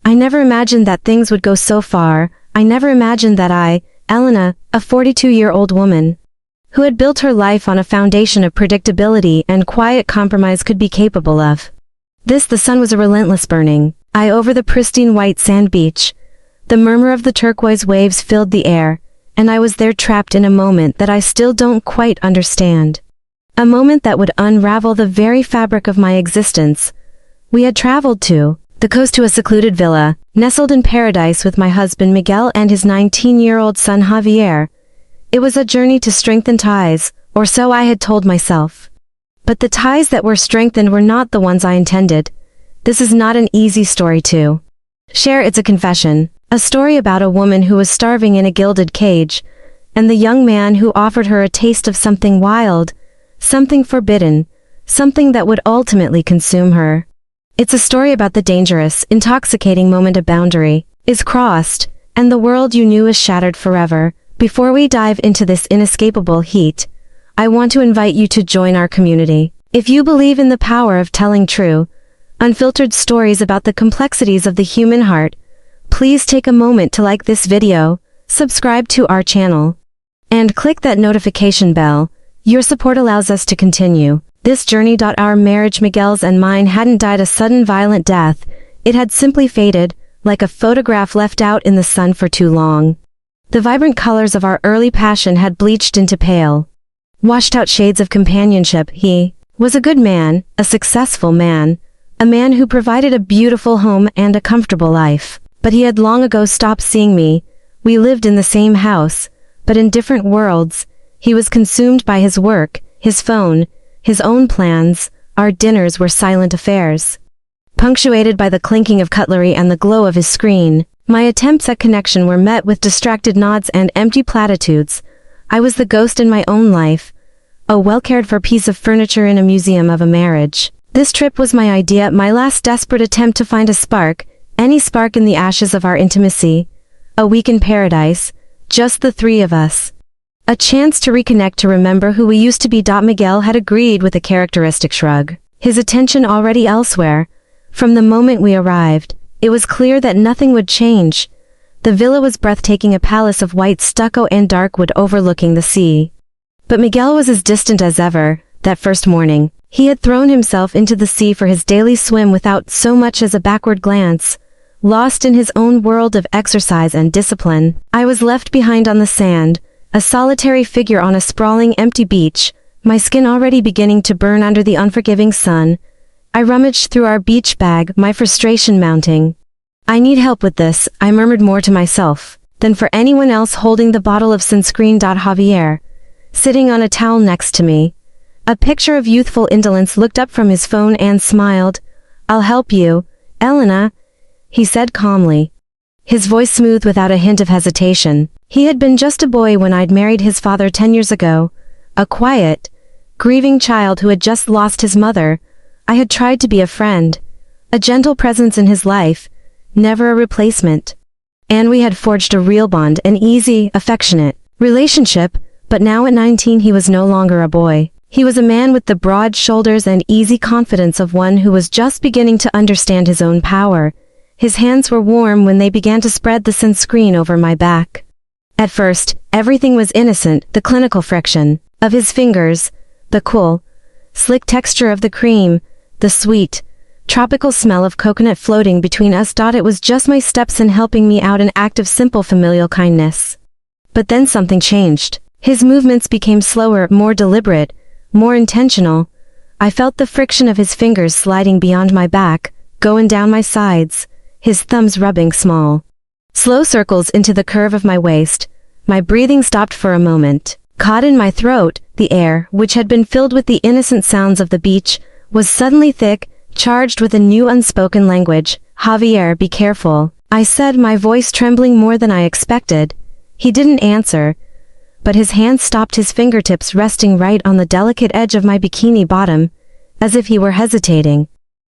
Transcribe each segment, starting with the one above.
I never imagined that things would go so far. I never imagined that I, Elena, a 42-year-old woman, who had built her life on a foundation of predictability and quiet compromise could be capable of. The sun was a relentless burning. I over the pristine white sand beach. The murmur of the turquoise waves filled the air, and I was there trapped in a moment that I still don't quite understand. A moment that would unravel the very fabric of my existence. We had traveled to the coast to a secluded villa, nestled in paradise with my husband Miguel and his 19-year-old son Javier. It was a journey to strengthen ties, or so I had told myself. But the ties that were strengthened were not the ones I intended. This is not an easy story to share. It's a confession, a story about a woman who was starving in a gilded cage, and the young man who offered her a taste of something wild, something forbidden, something that would ultimately consume her. It's a story about the dangerous, intoxicating moment a boundary is crossed, and the world you knew is shattered forever. Before we dive into this inescapable heat, I want to invite you to join our community. If you believe in the power of telling true, unfiltered stories about the complexities of the human heart, please take a moment to like this video, subscribe to our channel, and click that notification bell. Your support allows us to continue this journey. Our marriage, Miguel's and mine, hadn't died a sudden violent death. It had simply faded, like a photograph left out in the sun for too long. The vibrant colors of our early passion had bleached into pale, washed-out shades of companionship. He was a good man, a successful man, a man who provided a beautiful home and a comfortable life. But he had long ago stopped seeing me. We lived in the same house, but in different worlds. He was consumed by his work, his phone, his own plans. Our dinners were silent affairs, punctuated by the clinking of cutlery and the glow of his screen. My attempts at connection were met with distracted nods and empty platitudes. I was the ghost in my own life, a well-cared-for piece of furniture in a museum of a marriage. This trip was my idea, my last desperate attempt to find a spark, any spark in the ashes of our intimacy. A week in paradise, just the three of us. A chance to reconnect, to remember who we used to be. Miguel had agreed with a characteristic shrug, his attention already elsewhere. From the moment we arrived, it was clear that nothing would change. The villa was breathtaking, a palace of white stucco and dark wood overlooking the sea. But Miguel was as distant as ever. That first morning, he had thrown himself into the sea for his daily swim without so much as a backward glance. Lost in his own world of exercise and discipline, I was left behind on the sand, a solitary figure on a sprawling empty beach, my skin already beginning to burn under the unforgiving sun. I rummaged through our beach bag, my frustration mounting. I need help with this, I murmured, more to myself than for anyone else, holding the bottle of sunscreen. Javier, sitting on a towel next to me, a picture of youthful indolence, looked up from his phone and smiled. I'll help you, Elena, he said calmly, his voice smooth without a hint of hesitation. He had been just a boy when I'd married his father 10 years ago, a quiet, grieving child who had just lost his mother. I had tried to be a friend, a gentle presence in his life, never a replacement. And we had forged a real bond, an easy, affectionate relationship. But now at 19 he was no longer a boy. He was a man with the broad shoulders and easy confidence of one who was just beginning to understand his own power. His hands were warm when they began to spread the sunscreen over my back. At first, everything was innocent, the clinical friction of his fingers, the cool, slick texture of the cream, the sweet, tropical smell of coconut floating between us. It was just my Stepson helping me out, an act of simple familial kindness. But then something changed. His movements became slower, more deliberate, more intentional. I felt the friction of his fingers sliding beyond my back, going down my sides, his thumbs rubbing small, slow circles into the curve of my waist. My breathing stopped for a moment, caught in my throat. The air, which had been filled with the innocent sounds of the beach, was suddenly thick, charged with a new unspoken language. Javier, be careful, I said, my voice trembling more than I expected. He didn't answer, but his hand stopped, his fingertips resting right on the delicate edge of my bikini bottom, as if he were hesitating,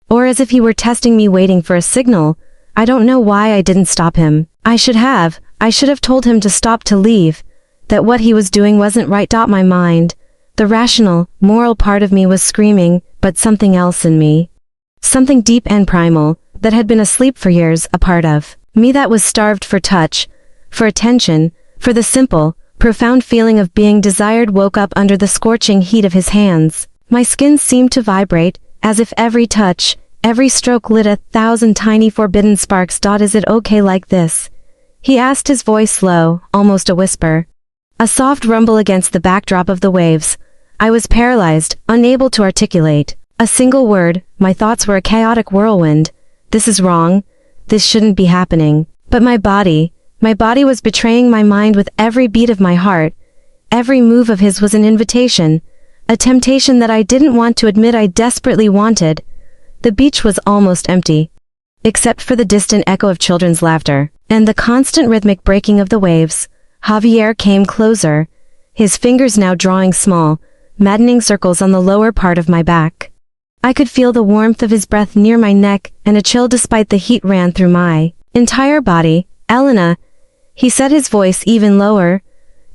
or as if he were testing me, waiting for a signal. I don't know why I didn't stop him. I should have told him to stop, to leave, that what he was doing wasn't right. My mind, the rational, moral part of me, was screaming, but something else in me, something deep and primal, that had been asleep for years, a part of me that was starved for touch, for attention, for the simple, profound feeling of being desired woke up under the scorching heat of his hands. My skin seemed to vibrate, as if every touch, every stroke lit 1,000 tiny forbidden sparks. Is it okay like this? He asked, his voice low, almost a whisper. A soft rumble against the backdrop of the waves. I was paralyzed, unable to articulate a single word. My thoughts were a chaotic whirlwind. This is wrong. This shouldn't be happening. But my body was betraying my mind with every beat of my heart. Every move of his was an invitation, a temptation that I didn't want to admit I desperately wanted. The beach was almost empty, except for the distant echo of children's laughter and the constant rhythmic breaking of the waves. Javier came closer, his fingers now drawing small, maddening circles on the lower part of my back. I could feel the warmth of his breath near my neck, and a chill despite the heat ran through my entire body. Elena, he said, his voice even lower,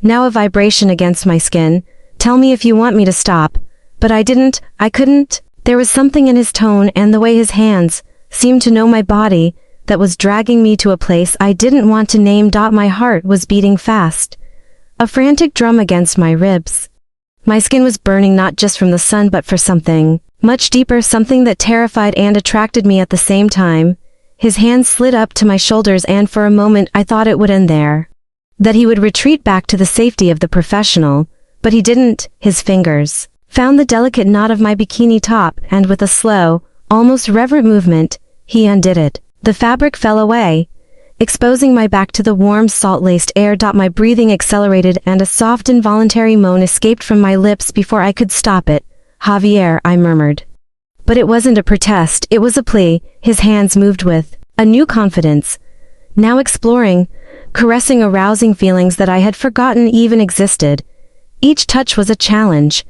now a vibration against my skin. Tell me if you want me to stop. But I couldn't. There was something in his tone and the way his hands seemed to know my body that was dragging me to a place I didn't want to name. My heart was beating fast, a frantic drum against my ribs. My skin was burning not just from the sun but for something much deeper, something that terrified and attracted me at the same time. His hands slid up to my shoulders, and for a moment I thought it would end there, that he would retreat back to the safety of the professional, but he didn't. His fingers found the delicate knot of my bikini top, and with a slow, almost reverent movement, he undid it. The fabric fell away, exposing my back to the warm, salt-laced air. My breathing accelerated and a soft, involuntary moan escaped from my lips before I could stop it. Javier, I murmured. But it wasn't a protest, it was a plea. His hands moved with a new confidence, now exploring, caressing arousing feelings that I had forgotten even existed. Each touch was a challenge,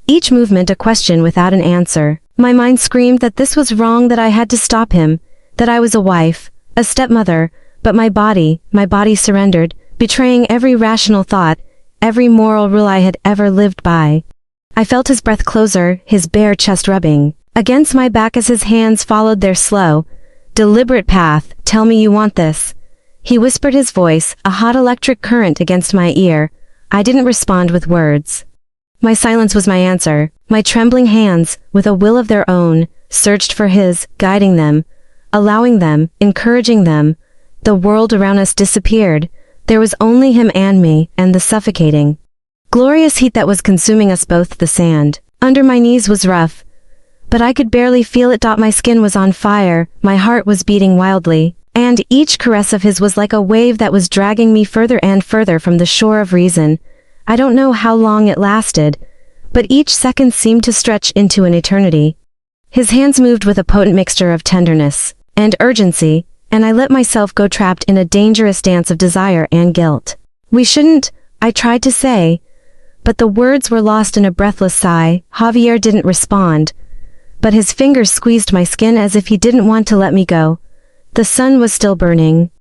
each movement a question without an answer. My mind screamed that this was wrong, that I had to stop him, that I was a wife, a stepmother, but my body surrendered, betraying every rational thought, every moral rule I had ever lived by. I felt his breath closer, his bare chest rubbing against my back as his hands followed their slow, deliberate path. Tell me you want this, he whispered, his voice a hot electric current against my ear. I didn't respond with words. My silence was my answer. My trembling hands, with a will of their own, searched for his, guiding them, allowing them, encouraging them. The world around us disappeared. There was only him and me, and the suffocating, glorious heat that was consuming us both. The sand under my knees was rough, but I could barely feel it. My skin was on fire, my heart was beating wildly, and each caress of his was like a wave that was dragging me further and further from the shore of reason. I don't know how long it lasted, but each second seemed to stretch into an eternity. His hands moved with a potent mixture of tenderness and urgency, and I let myself go, trapped in a dangerous dance of desire and guilt. We shouldn't, I tried to say, but the words were lost in a breathless sigh. Javier didn't respond, but his fingers squeezed my skin as if he didn't want to let me go. The sun was still burning.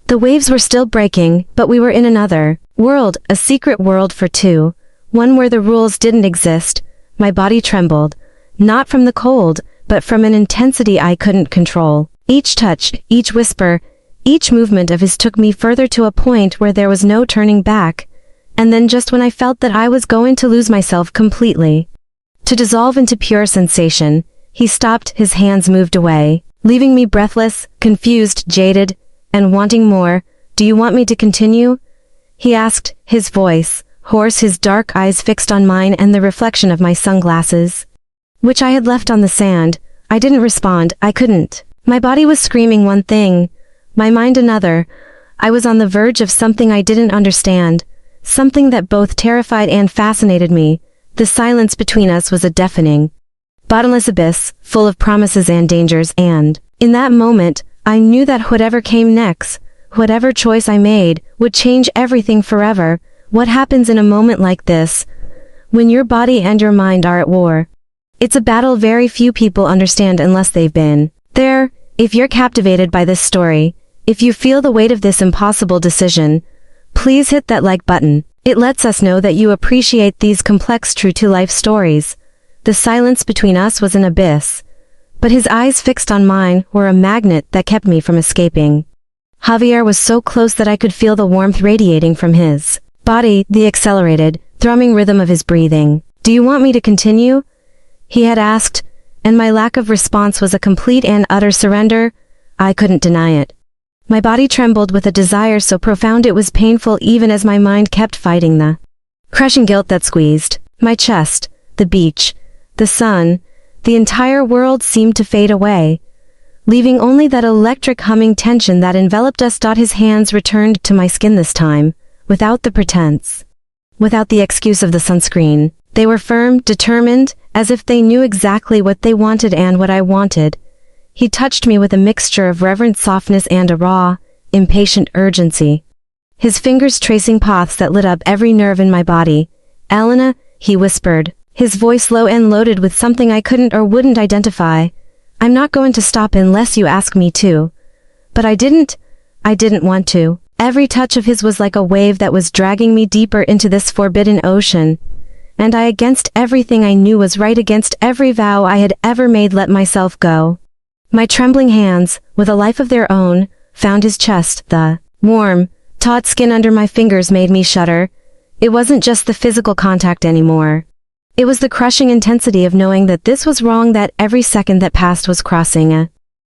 The waves were still breaking, but we were in another world, a secret world for two, one where the rules didn't exist. My body trembled, not from the cold, but from an intensity I couldn't control. Each touch, each whisper, each movement of his took me further to a point where there was no turning back. And then, just when I felt that I was going to lose myself completely, to dissolve into pure sensation, he stopped. His hands moved away, leaving me breathless, confused, jaded, and wanting more. Do you want me to continue? He asked, his voice hoarse, his dark eyes fixed on mine and the reflection of my sunglasses, which I had left on the sand. I didn't respond. I couldn't. My body was screaming one thing, my mind another. I was on the verge of something I didn't understand, something that both terrified and fascinated me. The silence between us was a deafening, bottomless abyss, full of promises and dangers, and in that moment, I knew that whatever came next, whatever choice I made, would change everything forever. What happens in a moment like this, when your body and your mind are at war? It's a battle very few people understand unless they've been there. If you're captivated by this story, if you feel the weight of this impossible decision, please hit that like button. It lets us know that you appreciate these complex, true-to-life stories. The silence between us was an abyss, but his eyes fixed on mine were a magnet that kept me from escaping. Javier was so close that I could feel the warmth radiating from his body, the accelerated, thrumming rhythm of his breathing. "Do you want me to continue?" he had asked, and my lack of response was a complete and utter surrender. I couldn't deny it. My body trembled with a desire so profound it was painful even as my mind kept fighting the crushing guilt that squeezed my chest. The beach, the sun, the entire world seemed to fade away, leaving only that electric humming tension that enveloped us. His hands returned to my skin this time, without the pretense, without the excuse of the sunscreen. They were firm, determined, as if they knew exactly what they wanted and what I wanted. He touched me with a mixture of reverent softness and a raw, impatient urgency, his fingers tracing paths that lit up every nerve in my body. "Elena," he whispered, his voice low and loaded with something I couldn't or wouldn't identify. "I'm not going to stop unless you ask me to." But I didn't want to. Every touch of his was like a wave that was dragging me deeper into this forbidden ocean. And I, against everything I knew was right, against every vow I had ever made, let myself go. My trembling hands, with a life of their own, found his chest. The warm, taut skin under my fingers made me shudder. It wasn't just the physical contact anymore. It was the crushing intensity of knowing that this was wrong, that every second that passed was crossing a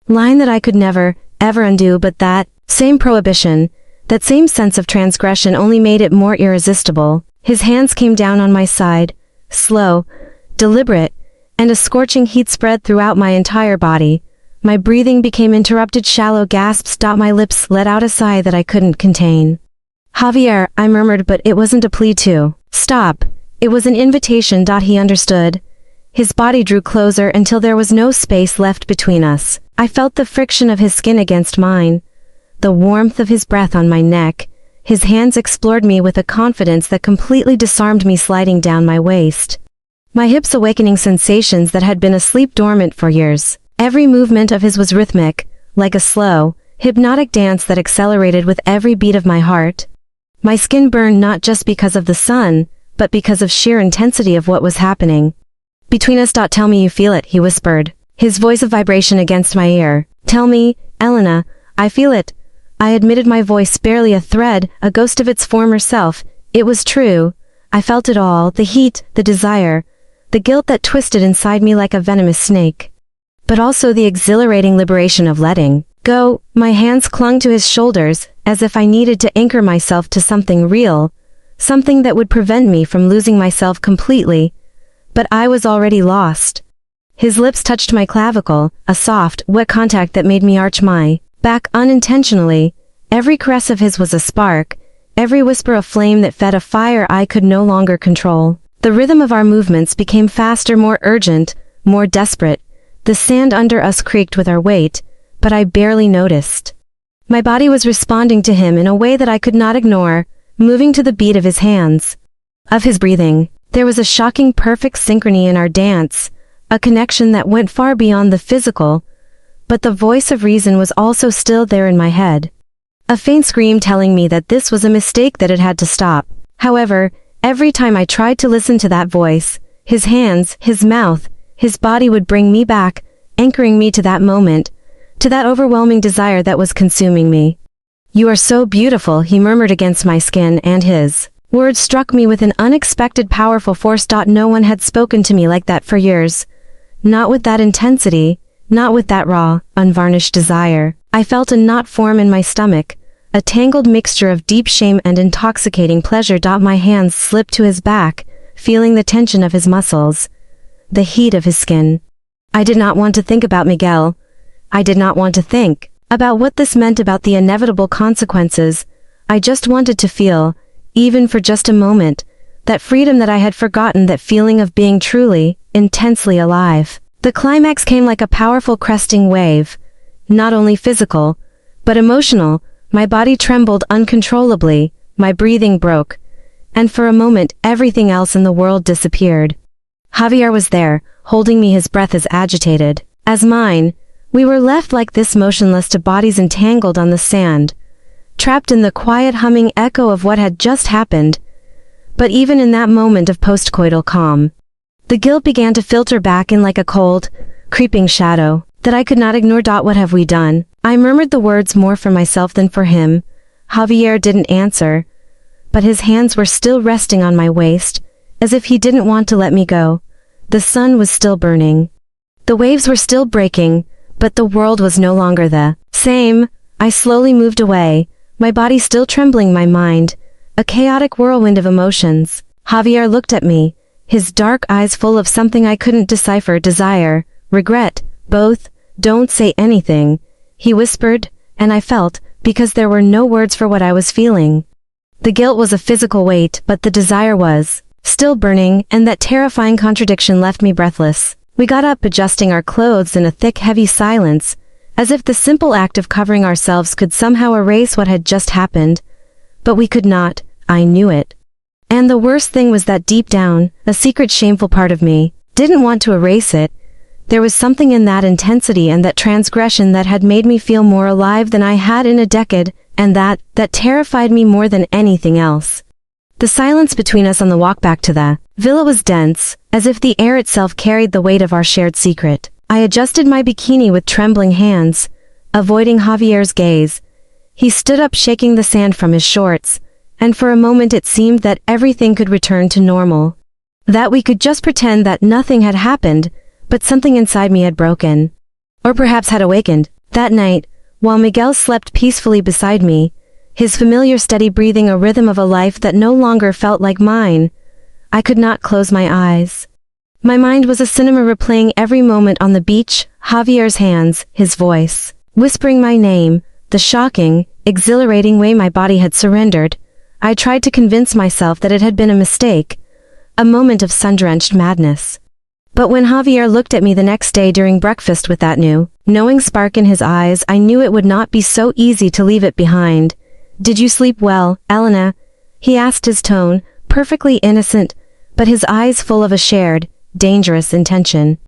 line that I could never, ever undo. But that same prohibition, that same sense of transgression only made it more irresistible. His hands came down on my side, slow, deliberate, and a scorching heat spread throughout my entire body. My breathing became interrupted, shallow gasps. My lips let out a sigh that I couldn't contain. "Javier," I murmured, but it wasn't a plea to stop. It was an invitation. He understood. His body drew closer until there was no space left between us. I felt the friction of his skin against mine, the warmth of his breath on my neck. His hands explored me with a confidence that completely disarmed me, sliding down my waist, my hips awakening sensations that had been asleep dormant for years. Every movement of his was rhythmic, like a slow, hypnotic dance that accelerated with every beat of my heart. My skin burned not just because of the sun, but because of sheer intensity of what was happening between us. "Tell me you feel it," he whispered, his voice a vibration against my ear. "Tell me, Elena." "I feel it," I admitted, my voice barely a thread, a ghost of its former self. It was true. I felt it all, the heat, the desire, the guilt that twisted inside me like a venomous snake. But also the exhilarating liberation of letting go. My hands clung to his shoulders, as if I needed to anchor myself to something real, something that would prevent me from losing myself completely. But I was already lost. His lips touched my clavicle, a soft, wet contact that made me arch my back unintentionally. Every caress of his was a spark, every whisper a flame that fed a fire I could no longer control. The rhythm of our movements became faster, more urgent, more desperate. The sand under us creaked with our weight, but I barely noticed. My body was responding to him in a way that I could not ignore, moving to the beat of his hands, of his breathing. There was a shocking perfect synchrony in our dance, a connection that went far beyond the physical, but the voice of reason was also still there in my head. A faint scream telling me that this was a mistake, that it had to stop. However, every time I tried to listen to that voice, his hands, his mouth, his body would bring me back, anchoring me to that moment, to that overwhelming desire that was consuming me. "You are so beautiful," he murmured against my skin, and his words struck me with an unexpected powerful force. No one had spoken to me like that for years. Not with that intensity, not with that raw, unvarnished desire. I felt a knot form in my stomach, a tangled mixture of deep shame and intoxicating pleasure. My hands slipped to his back, feeling the tension of his muscles, the heat of his skin. I did not want to think about Miguel. I did not want to think about what this meant, about the inevitable consequences. I just wanted to feel, even for just a moment, that freedom that I had forgotten, that feeling of being truly, intensely alive. The climax came like a powerful cresting wave, not only physical, but emotional. My body trembled uncontrollably, my breathing broke, and for a moment everything else in the world disappeared. Javier was there, holding me, his breath as agitated as mine. We were left like this, motionless, to bodies entangled on the sand, trapped in the quiet humming echo of what had just happened. But even in that moment of postcoital calm, the guilt began to filter back in like a cold, creeping shadow, that I could not ignore. What have we done? I murmured the words more for myself than for him. Javier didn't answer, but his hands were still resting on my waist, as if he didn't want to let me go. The sun was still burning. The waves were still breaking, but the world was no longer the same. I slowly moved away, my body still trembling, my mind a chaotic whirlwind of emotions. Javier looked at me, his dark eyes full of something I couldn't decipher, desire, regret, both. Don't say anything, he whispered, and I felt, because there were no words for what I was feeling. The guilt was a physical weight, but the desire was still burning, and that terrifying contradiction left me breathless. We got up, adjusting our clothes in a thick, heavy silence, as if the simple act of covering ourselves could somehow erase what had just happened. But we could not, I knew it. And the worst thing was that deep down, a secret shameful part of me didn't want to erase it. There was something in that intensity and that transgression that had made me feel more alive than I had in a decade, and that terrified me more than anything else. The silence between us on the walk back to the villa was dense, as if the air itself carried the weight of our shared secret. I adjusted my bikini with trembling hands, avoiding Javier's gaze. He stood up, shaking the sand from his shorts, and for a moment it seemed that everything could return to normal. That we could just pretend that nothing had happened, but something inside me had broken. Or perhaps had awakened. That night, while Miguel slept peacefully beside me, his familiar steady breathing a rhythm of a life that no longer felt like mine, I could not close my eyes. My mind was a cinema replaying every moment on the beach, Javier's hands, his voice, whispering my name, the shocking, exhilarating way my body had surrendered. I tried to convince myself that it had been a mistake, a moment of sun-drenched madness. But when Javier looked at me the next day during breakfast with that new, knowing spark in his eyes, I knew it would not be so easy to leave it behind. "Did you sleep well, Elena?" he asked, his tone perfectly innocent, but his eyes full of a shared, dangerous intention.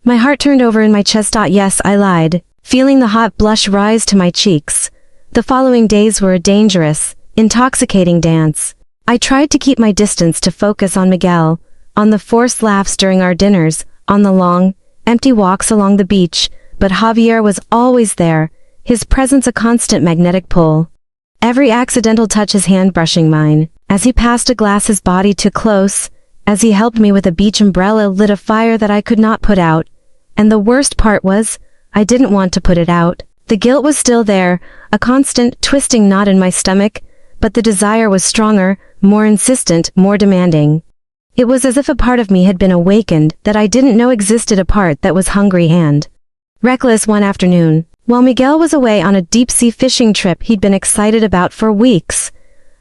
My heart turned over in my chest. Yes, I lied, feeling the hot blush rise to my cheeks. The following days were a dangerous, intoxicating dance. I tried to keep my distance, to focus on Miguel, on the forced laughs during our dinners, on the long, empty walks along the beach, but Javier was always there, his presence a constant magnetic pull. Every accidental touch, his hand brushing mine, as he passed a glass, his body too close, as he helped me with a beach umbrella, lit a fire that I could not put out. And the worst part was, I didn't want to put it out. The guilt was still there, a constant, twisting knot in my stomach, but the desire was stronger, more insistent, more demanding. It was as if a part of me had been awakened that I didn't know existed, a part that was hungry and reckless. One afternoon, while Miguel was away on a deep-sea fishing trip he'd been excited about for weeks,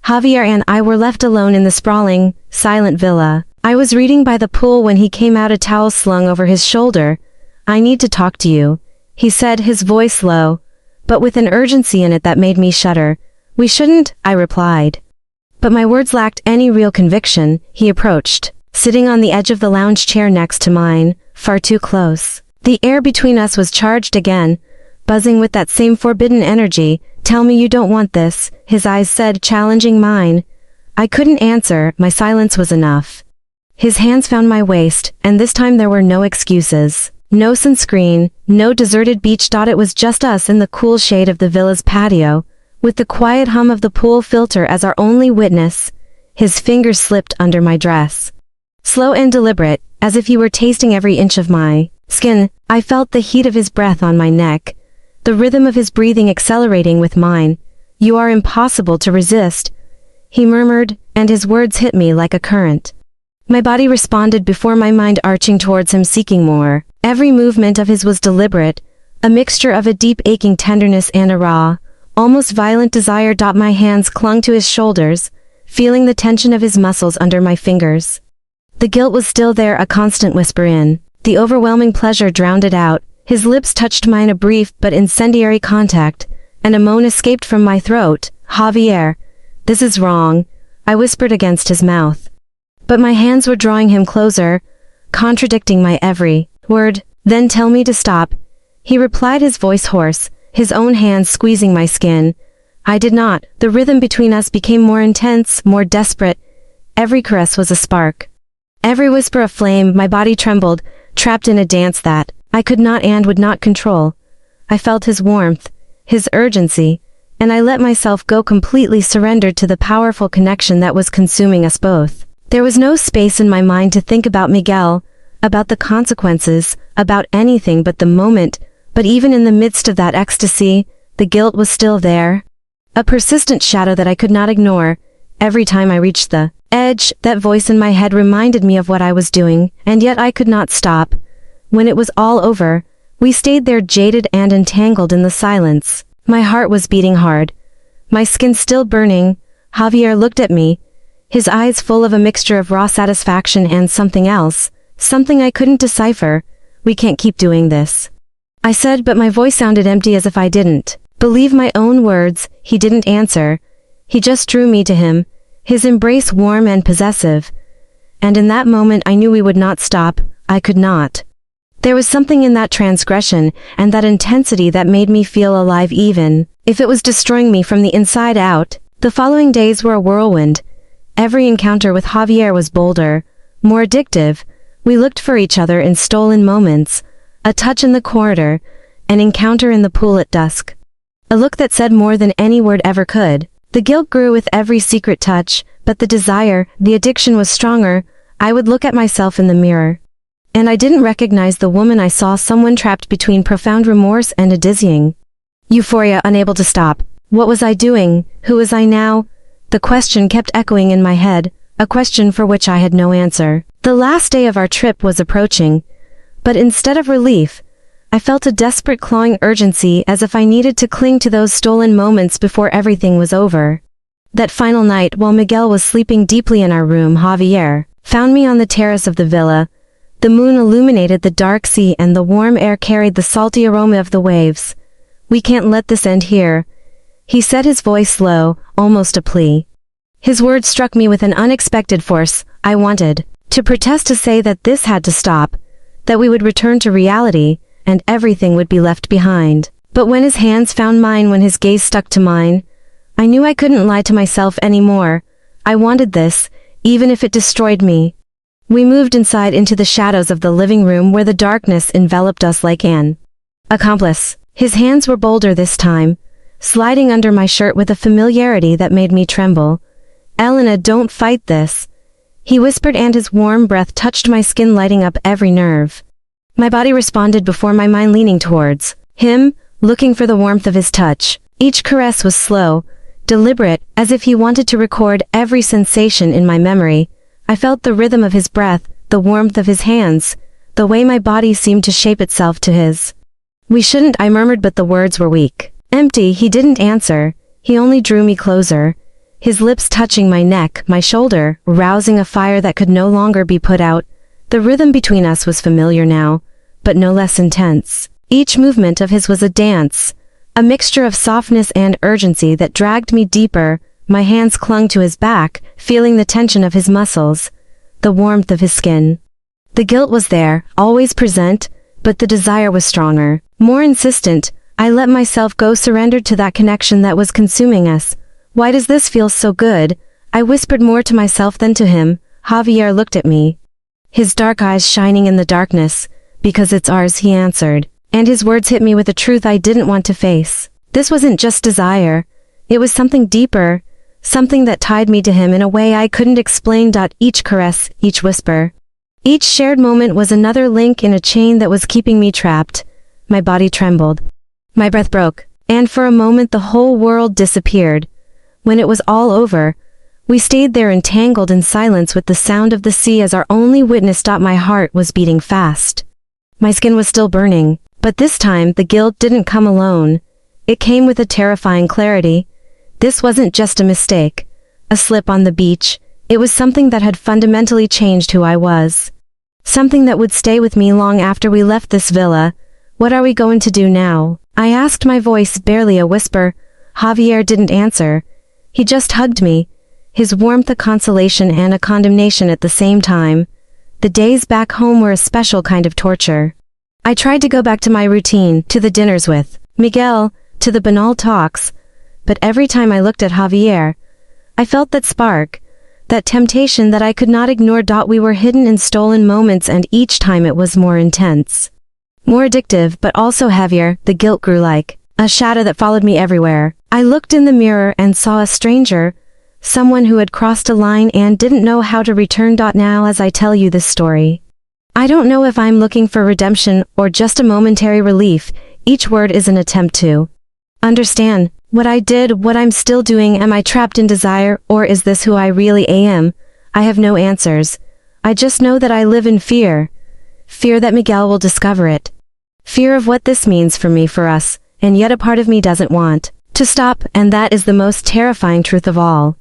Javier and I were left alone in the sprawling, silent villa. I was reading by the pool when he came out, a towel slung over his shoulder. "I need to talk to you," he said, his voice low, but with an urgency in it that made me shudder. "We shouldn't," I replied. But my words lacked any real conviction. He approached, sitting on the edge of the lounge chair next to mine, far too close. The air between us was charged again, buzzing with that same forbidden energy. "Tell me you don't want this," his eyes said, challenging mine. I couldn't answer, my silence was enough. His hands found my waist, and this time there were no excuses. No sunscreen, no deserted beach. It was just us in the cool shade of the villa's patio, with the quiet hum of the pool filter as our only witness. His fingers slipped under my dress. Slow and deliberate, as if he were tasting every inch of my skin. I felt the heat of his breath on my neck, the rhythm of his breathing accelerating with mine. "You are impossible to resist," he murmured, and his words hit me like a current. My body responded before my mind arching towards him, seeking more. Every movement of his was deliberate, a mixture of a deep aching tenderness and a raw, almost violent desire. My hands clung to his shoulders, feeling the tension of his muscles under my fingers. The guilt was still there, a constant whisper in. The overwhelming pleasure drowned it out. His lips touched mine, a brief but incendiary contact, and a moan escaped from my throat. "Javier, this is wrong," I whispered against his mouth. But my hands were drawing him closer, contradicting my every word. "Then tell me to stop," he replied, his voice hoarse, his own hands squeezing my skin. I did not. The rhythm between us became more intense, more desperate. Every caress was a spark, every whisper a flame. My body trembled, trapped in a dance that I could not and would not control. I felt his warmth, his urgency, and I let myself go, completely surrendered to the powerful connection that was consuming us both. There was no space in my mind to think about Miguel, about the consequences, about anything but the moment, but even in the midst of that ecstasy, the guilt was still there. A persistent shadow that I could not ignore. Every time I reached the edge, that voice in my head reminded me of what I was doing, and yet I could not stop. When it was all over, we stayed there, jaded and entangled in the silence. My heart was beating hard, my skin still burning. Javier looked at me, his eyes full of a mixture of raw satisfaction and something else, something I couldn't decipher. We can't keep doing this, I said, but my voice sounded empty, as if I didn't believe my own words. He didn't answer. He just drew me to him, his embrace warm and possessive. And in that moment I knew we would not stop. I could not. There was something in that transgression and that intensity that made me feel alive, even if it was destroying me from the inside out. The following days were a whirlwind. Every encounter with Javier was bolder, more addictive. We looked for each other in stolen moments, a touch in the corridor, an encounter in the pool at dusk. A look that said more than any word ever could. The guilt grew with every secret touch, but the desire, the addiction was stronger. I would look at myself in the mirror, and I didn't recognize the woman I saw, someone trapped between profound remorse and a dizzying euphoria, unable to stop. What was I doing? Who was I now? The question kept echoing in my head, a question for which I had no answer. The last day of our trip was approaching, but instead of relief, I felt a desperate clawing urgency, as if I needed to cling to those stolen moments before everything was over. That final night, while Miguel was sleeping deeply in our room, Javier found me on the terrace of the villa. The moon illuminated the dark sea and the warm air carried the salty aroma of the waves. "We can't let this end here," he said, his voice low, almost a plea. His words struck me with an unexpected force. I wanted to protest, to say that this had to stop, that we would return to reality, and everything would be left behind. But when his hands found mine, when his gaze stuck to mine, I knew I couldn't lie to myself anymore. I wanted this, even if it destroyed me. We moved inside into the shadows of the living room, where the darkness enveloped us like an accomplice. His hands were bolder this time, sliding under my shirt with a familiarity that made me tremble. "Elena, don't fight this," he whispered, and his warm breath touched my skin, lighting up every nerve. My body responded before my mind, leaning towards him, looking for the warmth of his touch. Each caress was slow, deliberate, as if he wanted to record every sensation in my memory. I felt the rhythm of his breath, the warmth of his hands, the way my body seemed to shape itself to his. "We shouldn't," I murmured, but the words were weak, empty. He didn't answer. He only drew me closer, his lips touching my neck, my shoulder, rousing a fire that could no longer be put out. The rhythm between us was familiar now, but no less intense. Each movement of his was a dance, a mixture of softness and urgency that dragged me deeper. My hands clung to his back, feeling the tension of his muscles, the warmth of his skin. The guilt was there, always present, but the desire was stronger, more insistent. I let myself go, surrendered to that connection that was consuming us. "Why does this feel so good?" I whispered, more to myself than to him. Javier looked at me, his dark eyes shining in the darkness. "Because it's ours," he answered, and his words hit me with a truth I didn't want to face. This wasn't just desire. It was something deeper, something that tied me to him in a way I couldn't explain. Each caress, each whisper, each shared moment was another link in a chain that was keeping me trapped. My body trembled, my breath broke, and for a moment the whole world disappeared. When it was all over, we stayed there, entangled in silence, with the sound of the sea as our only witness. My heart was beating fast. My skin was still burning, but this time the guilt didn't come alone. It came with a terrifying clarity. This wasn't just a mistake, a slip on the beach. It was something that had fundamentally changed who I was. Something that would stay with me long after we left this villa. "What are we going to do now?" I asked, my voice barely a whisper. Javier didn't answer. He just hugged me, his warmth a consolation and a condemnation at the same time. The days back home were a special kind of torture. I tried to go back to my routine, to the dinners with Miguel, to the banal talks, but every time I looked at Javier, I felt that spark, that temptation that I could not ignore. We were hidden in stolen moments, and each time it was more intense. More addictive, but also heavier, the guilt grew like a shadow that followed me everywhere. I looked in the mirror and saw a stranger, someone who had crossed a line and didn't know how to return. Now as I tell you this story, I don't know if I'm looking for redemption or just a momentary relief. Each word is an attempt to understand what I did, what I'm still doing. Am I trapped in desire, or is this who I really am? I have no answers. I just know that I live in fear. Fear that Miguel will discover it. Fear of what this means for me, for us, and yet a part of me doesn't want to stop, and that is the most terrifying truth of all.